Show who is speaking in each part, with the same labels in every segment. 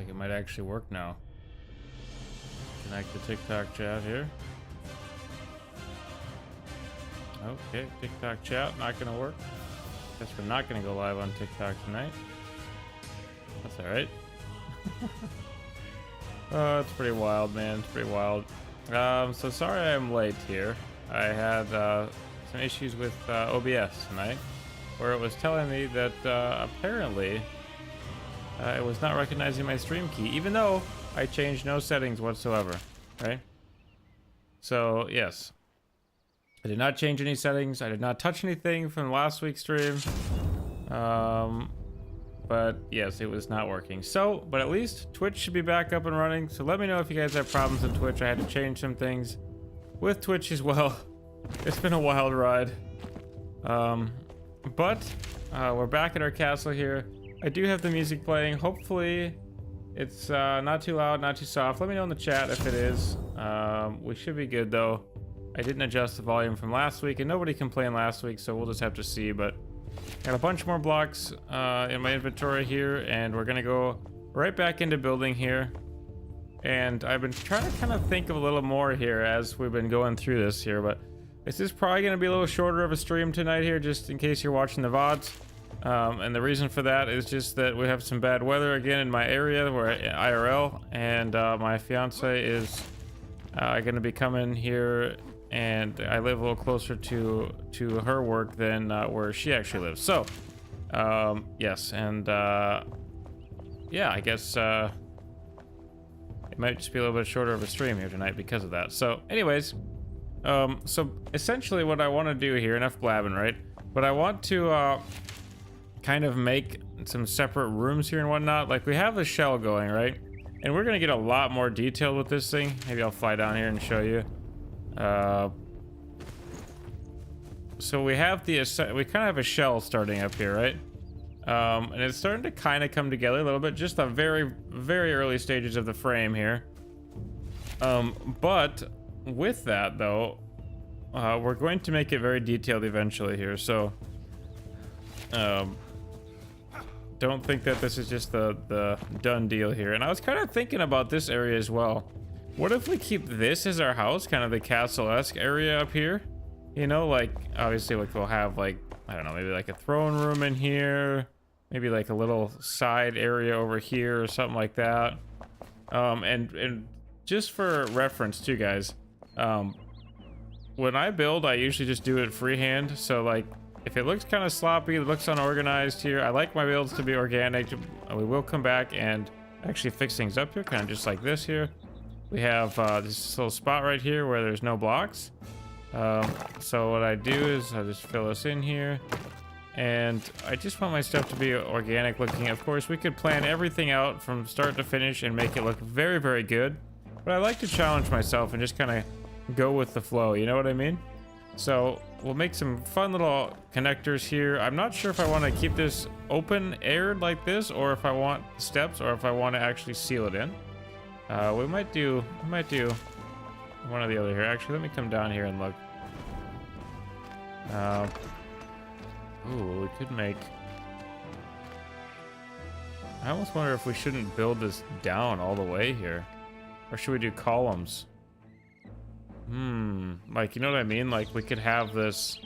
Speaker 1: Like it might actually work now. Connect the TikTok chat here. Okay, TikTok chat not gonna work. Guess we're not gonna go live on TikTok tonight. That's alright. Oh, it's pretty wild, man. It's pretty wild. So sorry I'm late here. I had some issues with OBS tonight, where it was telling me that apparently it was not recognizing my stream key, even though I changed no settings whatsoever, right? So, yes. I did not change any settings. I did not touch anything from last week's stream. But yes, it was not working. So, but at least Twitch should be back up and running. So let me know if you guys have problems on Twitch. I had to change some things with Twitch as well. It's been a wild ride. But we're back at our castle here. I do have the music playing. Hopefully it's not too loud, not too soft. Let me know in the chat if it is. We should be good though. I didn't adjust the volume from last week and nobody complained last week, so we'll just have to see. But got a bunch more blocks in my inventory here, and we're gonna go right back into building here. And I've been trying to kind of think of a little more here as we've been going through this here, but this is probably gonna be a little shorter of a stream tonight here, just in case you're watching the VODs. And the reason for that is just that we have some bad weather again in my area where IRL, and my fiance is gonna be coming here, and I live a little closer to her work than where she actually lives. So, yes, and yeah, I guess it might just be a little bit shorter of a stream here tonight because of that. So, anyways, so essentially what I want to do here, enough blabbing, right? But I want to kind of make some separate rooms here and whatnot. Like we have the shell going, right? And we're gonna get a lot more detailed with this thing. Maybe I'll fly down here and show you. So we have we kind of have a shell starting up here, right? And it's starting to kind of come together a little bit, just the very, very early stages of the frame here. But with that though, we're going to make it very detailed eventually here. So, don't think that this is just the done deal here. And I was kind of thinking about this area as well. What if we keep this as our house, kind of the castle-esque area up here? You know, like, obviously, like, we'll have, like, I don't know, maybe like a throne room in here. Maybe like a little side area over here or something like that. And just for reference too, guys, when I build, I usually just do it freehand. So, like, if it looks kind of sloppy, it looks unorganized here, I like my builds to be organic. We will come back and actually fix things up here, kind of just like this here. We have this little spot right here where there's no blocks. So what I do is I just fill this in here, and I just want my stuff to be organic looking. Of course, we could plan everything out from start to finish and make it look very, very good. But I like to challenge myself and just kind of go with the flow, you know what I mean? So we'll make some fun little connectors here. I'm not sure if I want to keep this open aired like this, or if I want steps, or if I want to actually seal it in. We might do one or the other here. Actually, let me come down here and look. Ooh, we could make... I almost wonder if we shouldn't build this down all the way here. Or should we do columns? Like, you know what I mean? Like, we could have this...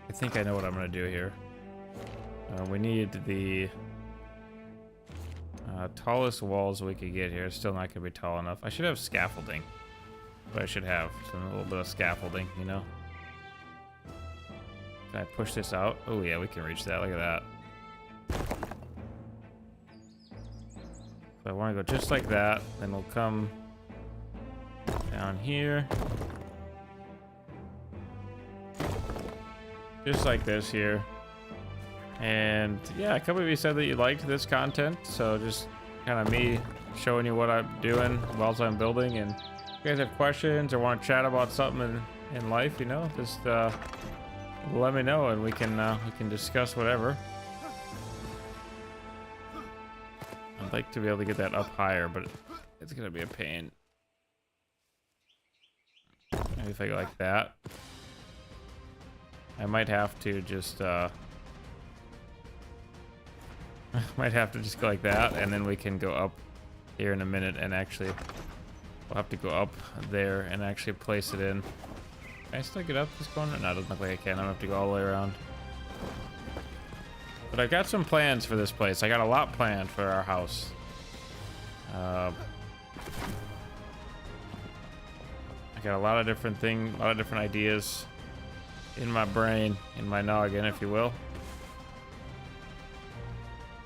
Speaker 1: I think I know what I'm gonna do here. We need the... tallest walls we could get here. It's still not gonna be tall enough. I should have scaffolding. But I should have a little bit of scaffolding, you know? Can I push this out? Oh yeah, we can reach that. Look at that. So I want to go just like that. Then we'll come down here. Just like this here. And yeah, a couple of you said that you liked this content, so just kind of me showing you what I'm doing while I'm building. And if you guys have questions or want to chat about something in life, you know, just let me know and we can discuss whatever. I'd like to be able to get that up higher, but it's gonna be a pain. Maybe if I go like that, I might have to just Might have to just go like that, and then we can go up here in a minute, and actually we'll have to go up there and actually place it in. Can I still get up this corner? No, it doesn't look like I can. I'm gonna have to go all the way around. But I got some plans for this place. I got a lot planned for our house. I got a lot of different things, a lot of different ideas in my brain, in my noggin, if you will.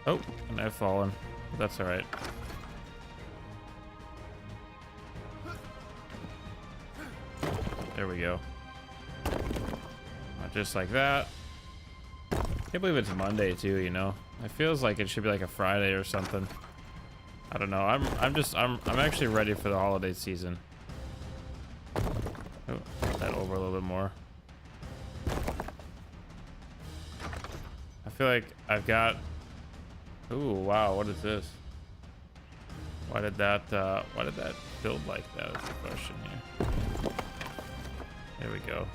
Speaker 1: Oh, and I've fallen. That's all right. There we go. Just like that. Can't believe it's Monday too, you know. It feels like it should be like a Friday or something. I don't know. I'm actually ready for the holiday season. Oh, that over a little bit more. I feel like I've got. Ooh, wow! What is this? Why did that build like that? Is the question here. There we go.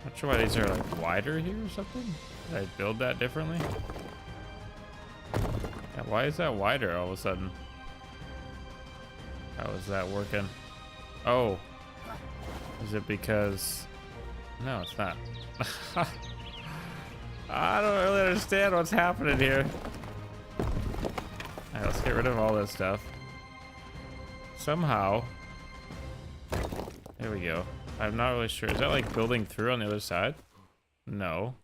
Speaker 1: Not sure why these are like wider here or something. Did I build that differently? Yeah, why is that wider all of a sudden? How is that working? Oh, is it because? No, it's not. I don't really understand what's happening here. Alright, let's get rid of all this stuff. Somehow. There we go. I'm not really sure. Is that like building through on the other side? No.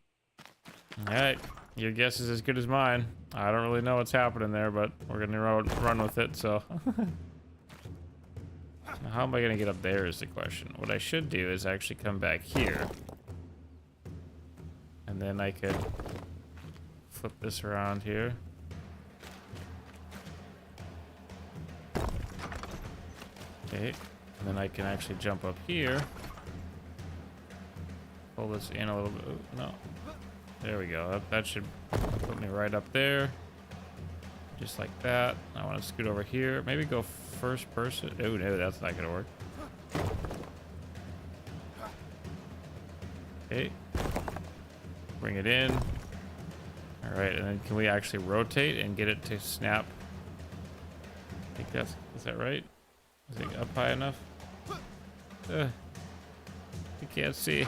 Speaker 1: Alright, your guess is as good as mine. I don't really know what's happening there, but we're gonna run with it, so. Now, how am I gonna get up there is the question. What I should do is actually come back here. And then I could flip this around here. Okay, and then I can actually jump up here. Pull this in a little bit. Ooh, no. There we go. That should put me right up there. Just like that. I want to scoot over here. Maybe go first person. Oh, no, that's not going to work. Okay. Bring it in. All right, and then can we actually rotate and get it to snap? I think is that right? Is it up high enough? You can't see.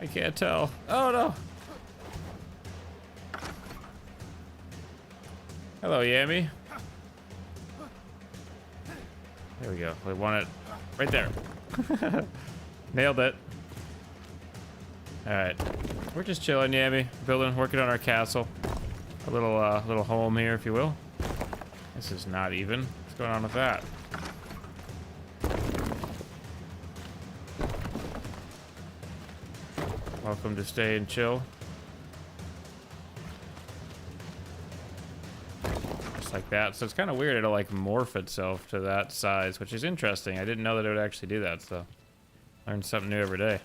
Speaker 1: I can't tell. Oh no! Hello, Yami. There we go. We want it right there. Nailed it. All right, we're just chilling, Yami. Working on our castle. A little home here, if you will. This is not even. What's going on with that? Welcome to stay and chill. Just like that. So it's kind of weird. It'll like morph itself to that size, which is interesting. I didn't know that it would actually do that. So learn something new every day.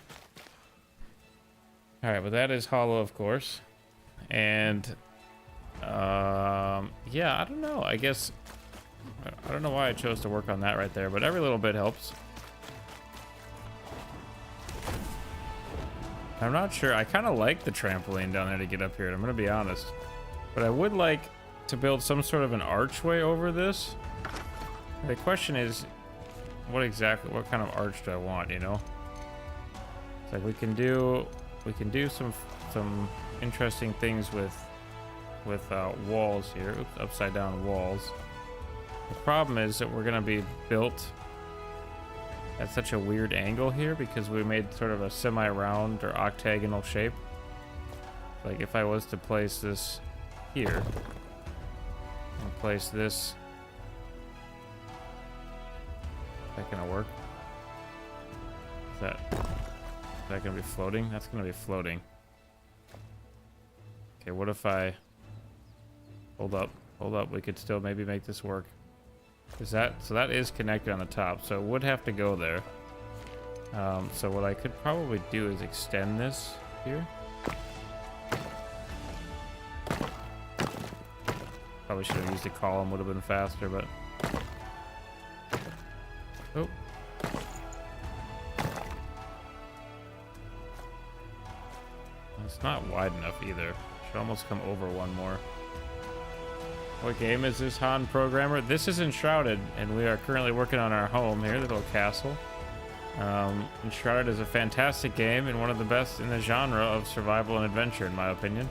Speaker 1: All right, but that is hollow, of course. And yeah, I don't know. I guess I don't know why I chose to work on that right there, but every little bit helps. I'm not sure. I kind of like the trampoline down there to get up here, I'm gonna be honest. But I would like to build some sort of an archway over this. The question is, what kind of arch do I want, you know? It's like we can do some interesting things with walls here. Oops, upside down walls. The problem is that we're gonna be built at such a weird angle here because we made sort of a semi-round or octagonal shape. Like if I was to place this here and place this, is that gonna work? Is that gonna be floating? That's gonna be floating. Okay, what if I hold up, we could still maybe make this work. So that is connected on the top, so it would have to go there. So what I could probably do is extend this here. Probably should have used a column, would have been faster, but oh. It's not wide enough either. Could almost come over one more. What game is this, Han Programmer? This is Enshrouded, and we are currently working on our home here, the little castle. Enshrouded is a fantastic game and one of the best in the genre of survival and adventure, in my opinion.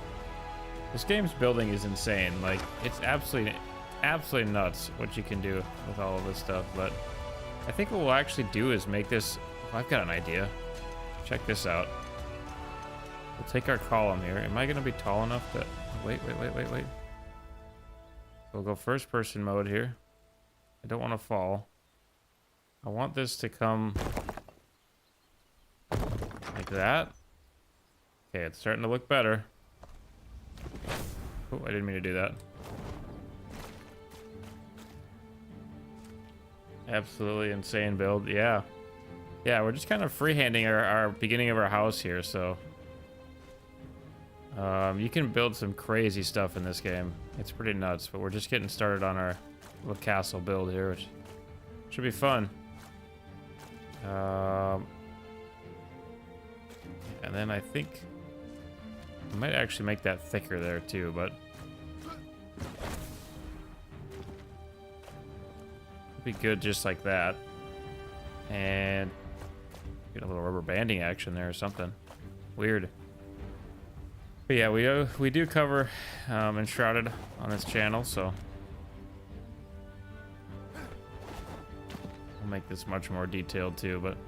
Speaker 1: This game's building is insane. Like, it's absolutely nuts what you can do with all of this stuff. But I think what we'll actually do is make this... Oh, I've got an idea. Check this out. We'll take our column here. Am I going to be tall enough to... Wait. We'll go first person mode here. I don't want to fall. I want this to come like that. Okay, it's starting to look better. Oh, I didn't mean to do that. Absolutely insane build. Yeah, we're just kind of freehanding our beginning of our house here, so you can build some crazy stuff in this game. It's pretty nuts, but we're just getting started on our little castle build here, which should be fun. And then I think I might actually make that thicker there too, but it'd be good just like that. And get a little rubber banding action there or something. Weird. But yeah, we do cover Enshrouded on this channel, so I'll make this much more detailed too, but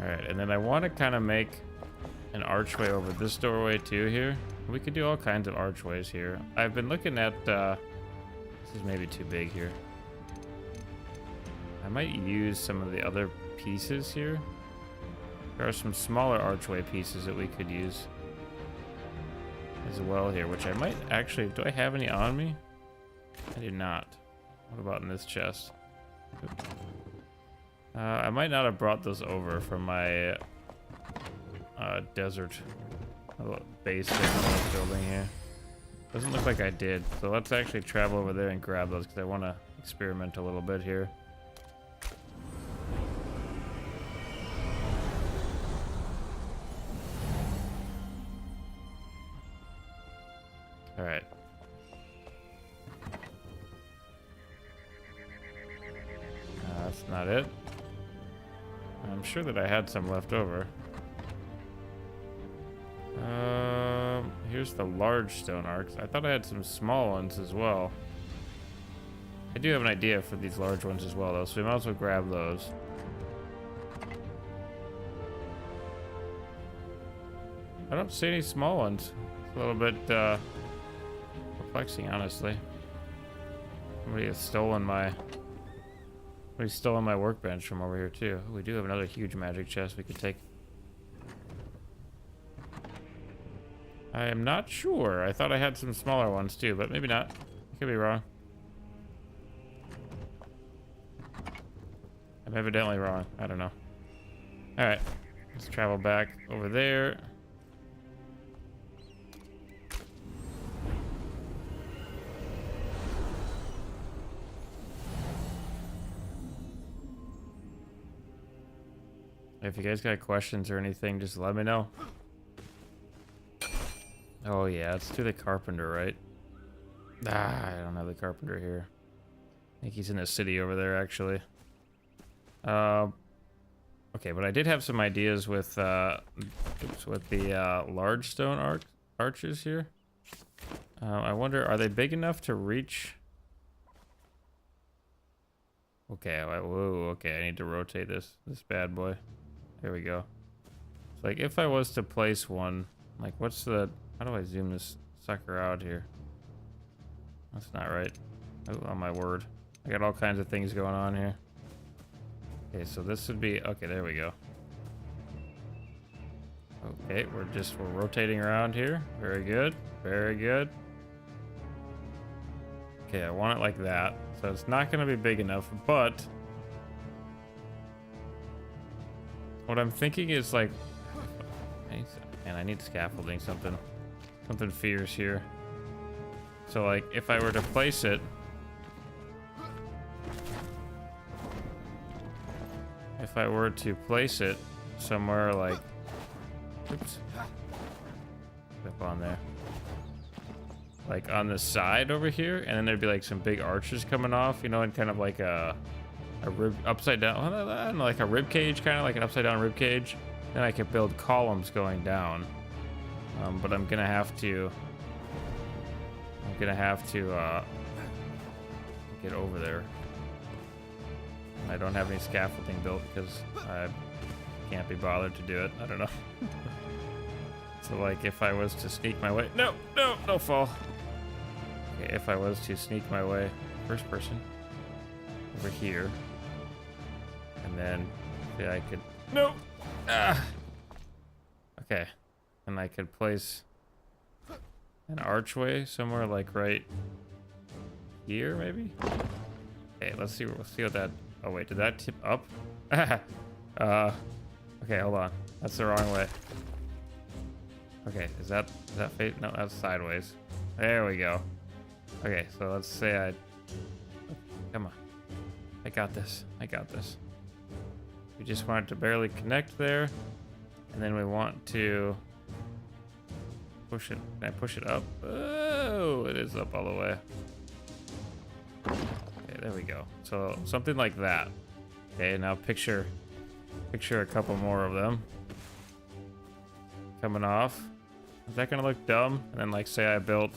Speaker 1: alright, and then I want to kind of make an archway over this doorway too here. We could do all kinds of archways here. I've been looking at this is maybe too big here. I might use some of the other pieces here. There are some smaller archway pieces that we could use as well here, which I might actually... Do I have any on me? I do not. What about in this chest? I might not have brought those over from my desert base thing I was building here. Doesn't look like I did. So let's actually travel over there and grab those, because I want to experiment a little bit here. All right. That's not it. I'm sure that I had some left over. Here's the large stone arcs. I thought I had some small ones as well. I do have an idea for these large ones as well, though, so we might as well grab those. I don't see any small ones. It's a little bit perplexing, honestly. Somebody has stolen my workbench from over here too. We do have another huge magic chest we could take. I am not sure. I thought I had some smaller ones too, but maybe not. I could be wrong. I'm evidently wrong. I don't know. All right, let's travel back over there. If you guys got questions or anything, just let me know. Oh yeah, let's do the carpenter, right? I don't have the carpenter here. I think he's in the city over there, actually. Okay, but I did have some ideas with the large stone arches here. I wonder, are they big enough to reach? Okay, whoa, okay, I need to rotate this bad boy. There we go. So, like, if I was to place one, like, what's the... How do I zoom this sucker out here? That's not right. Oh, my word. I got all kinds of things going on here. Okay, so this would be... Okay, there we go. Okay, we're rotating around here. Very good. Very good. Okay, I want it like that. So it's not going to be big enough, but... What I'm thinking is, like, man, I need scaffolding, something fierce here. So, like, if I were to place it, somewhere like, oops, up on there, like on the side over here, and then there'd be like some big arches coming off, you know, and kind of like a rib upside down, I don't know, like a rib cage, kind of like an upside down rib cage. Then I could build columns going down, but I'm gonna have to get over there. I don't have any scaffolding built because I can't be bothered to do it. I don't know. So like if I was to sneak my way, no fall. Okay, if I was to sneak my way, first person over here, and then say I could, no. Okay, and I could place an archway somewhere like right here, maybe. Okay, let's see what that. Oh wait, did that tip up? Okay, hold on. That's the wrong way. Okay, is that fate? No, that's sideways. There we go. Okay, so let's say I. Come on, I got this. I got this. We just want it to barely connect there, and then we want to push it. Can I push it up? Oh, it is up all the way. Okay, there we go. So something like that. Okay, now picture a couple more of them coming off. Is that gonna look dumb? And then like say I built.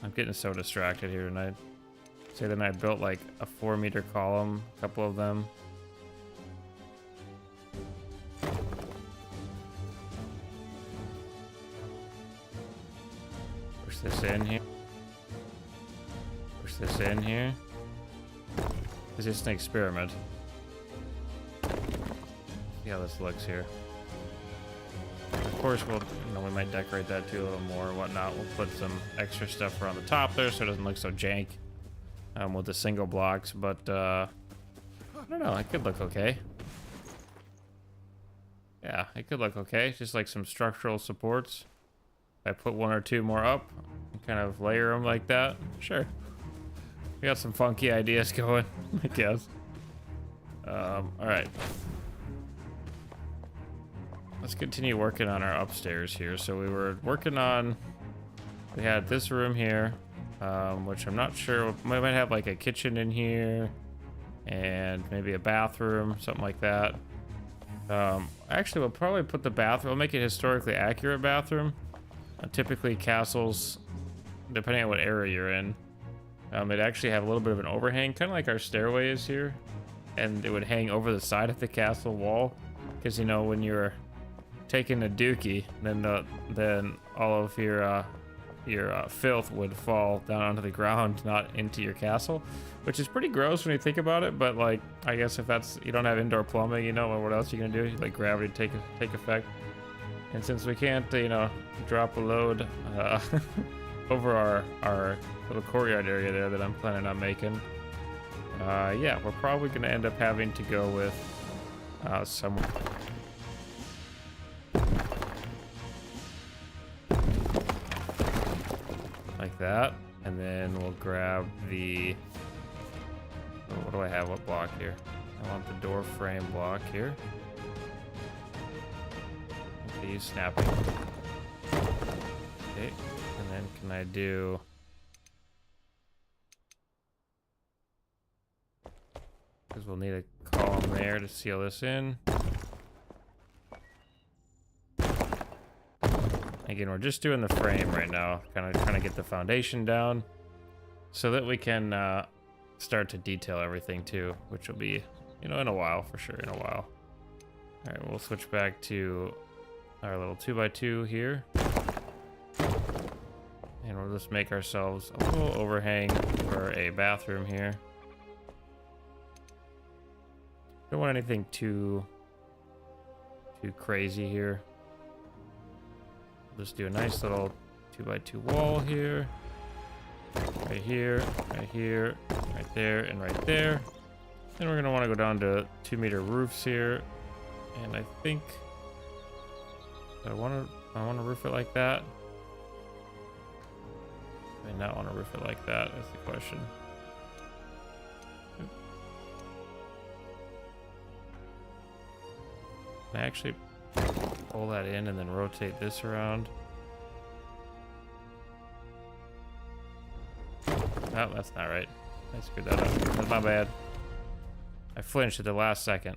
Speaker 1: I'm getting so distracted here tonight. Say then I built like a 4-meter column, a couple of them. Push this in here. Push this in here. It's just an experiment. See how this looks here. Of course, we might decorate that too a little more and whatnot. We'll put some extra stuff around the top there so it doesn't look so jank with the single blocks, but I don't know, it could look okay. Yeah, it could look okay. Just like some structural supports. I put 1 or 2 more up and kind of layer them like that. Sure. We got some funky ideas going, I guess. All right. Let's continue working on our upstairs here. So we were working on, we had this room here, which I'm not sure, we might have like a kitchen in here and maybe a bathroom, something like that. Actually, we'll probably put the bathroom, we'll make it historically accurate bathroom. Typically castles, depending on what area you're in, it actually have a little bit of an overhang, kind of like our stairway is here, and it would hang over the side of the castle wall, because you know when you're taking a dookie, then all of your filth would fall down onto the ground, not into your castle, which is pretty gross when you think about it. But like, I guess if that's, you don't have indoor plumbing, you know, what else you gonna do? Like gravity take effect, and since we can't, you know, drop a load over our little courtyard area there that I'm planning on making, yeah, we're probably gonna end up having to go with some. Like that, and then we'll grab the, what do I have, what block here? I want the door frame block here. Okay, use snapping. Okay, and then can I do, because we'll need a column there to seal this in. Again, we're just doing the frame right now, kind of trying to get the foundation down so that we can start to detail everything too, which will be, you know, in a while, for sure, in a while. All right, we'll switch back to our little 2x2 here. And we'll just make ourselves a little overhang for a bathroom here. Don't want anything too crazy here. Just do a nice little 2x2 wall here, right here, right here, right there, and right there. Then we're gonna want to go down to 2-meter roofs here, and I think I want to roof it like that. I may not want to roof it like that. That's the question. Can I actually pull that in and then rotate this around? No, that's not right. I screwed that up. That's my bad. I flinched at the last second.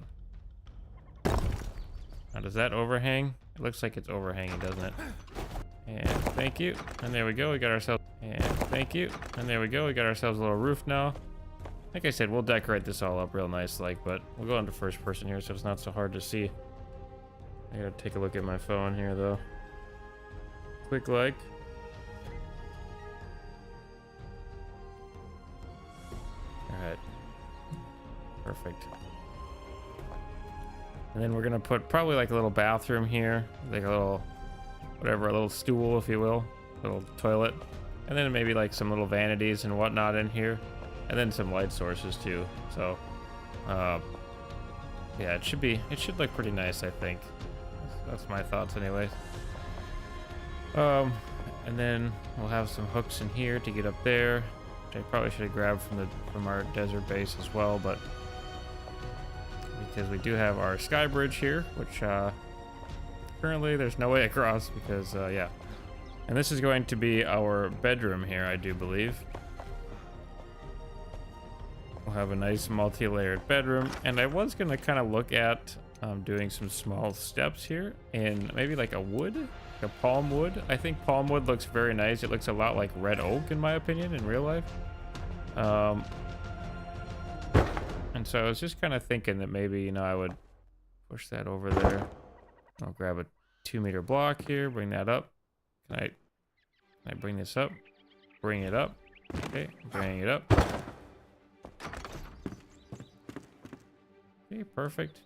Speaker 1: Now, does that overhang? It looks like it's overhanging, doesn't it? And thank you. And there we go. We got ourselves... And thank you. And there we go. We got ourselves a little roof now. Like I said, we'll decorate this all up real nice, like, but we'll go into first person here so it's not so hard to see. I gotta take a look at my phone here, though. Quick like. Alright. Perfect. And then we're gonna put probably like a little bathroom here, like a little, whatever, a little stool, if you will, little toilet. And then maybe like some little vanities and whatnot in here. And then some light sources too. So, yeah, it should look pretty nice, I think. That's my thoughts anyways. And then we'll have some hooks in here to get up there, which I probably should have grabbed from our desert base as well, but because we do have our sky bridge here, which currently there's no way across because yeah. And this is going to be our bedroom here, I do believe. We'll have a nice multi-layered bedroom, and I was gonna kind of look at doing some small steps here in maybe like a wood, like a palm wood. I think palm wood looks very nice. It looks a lot like red oak in my opinion in real life. And so I was just kind of thinking that maybe, you know, I would push that over there. I'll grab a 2-meter block here, bring that up. Can I bring this up? Bring it up. Okay, bring it up. Okay, perfect.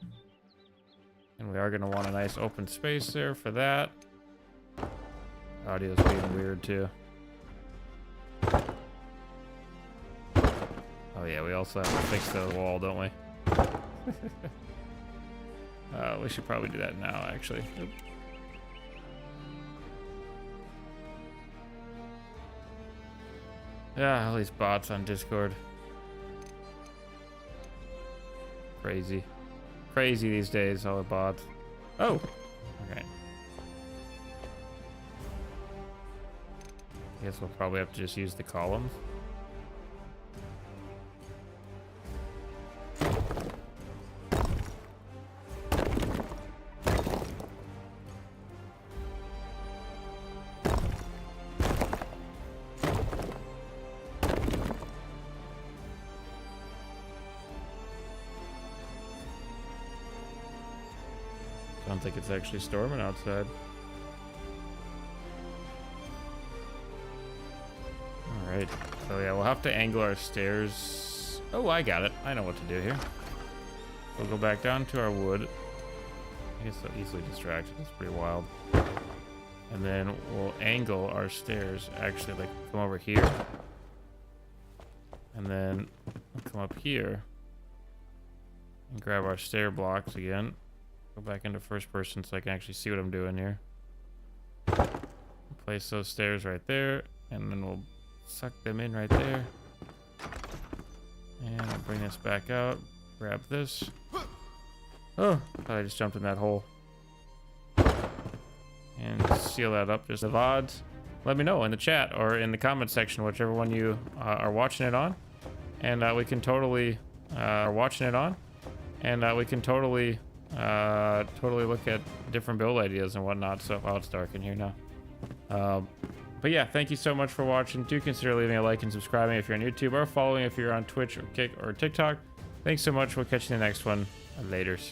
Speaker 1: And we are going to want a nice open space there for that. Audio's being weird too. Oh yeah, we also have to fix the wall, don't we? We should probably do that now, actually. Oop. Yeah, all these bots on Discord. Crazy. Crazy these days, all the bots. Oh! Okay. I guess we'll probably have to just use the columns. I don't think it's actually storming outside. Alright, so yeah, we'll have to angle our stairs. Oh, I got it. I know what to do here. We'll go back down to our wood. I guess so easily distracted. It's pretty wild. And then we'll angle our stairs. Actually, like, come over here. And then we'll come up here. And grab our stair blocks again. Go back into first person so I can actually see what I'm doing here. Place those stairs right there, and then we'll suck them in right there. And I'll bring this back out. Grab this. Oh, thought I just jumped in that hole. And seal that up just of odds. Let me know in the chat or in the comment section, whichever one you are watching it on. And we can totally totally look at different build ideas and whatnot. So, oh, it's dark in here now. But yeah, thank you so much for watching. Do consider leaving a like and subscribing if you're on YouTube, or following if you're on Twitch or TikTok. Thanks so much. We'll catch you in the next one. Laters.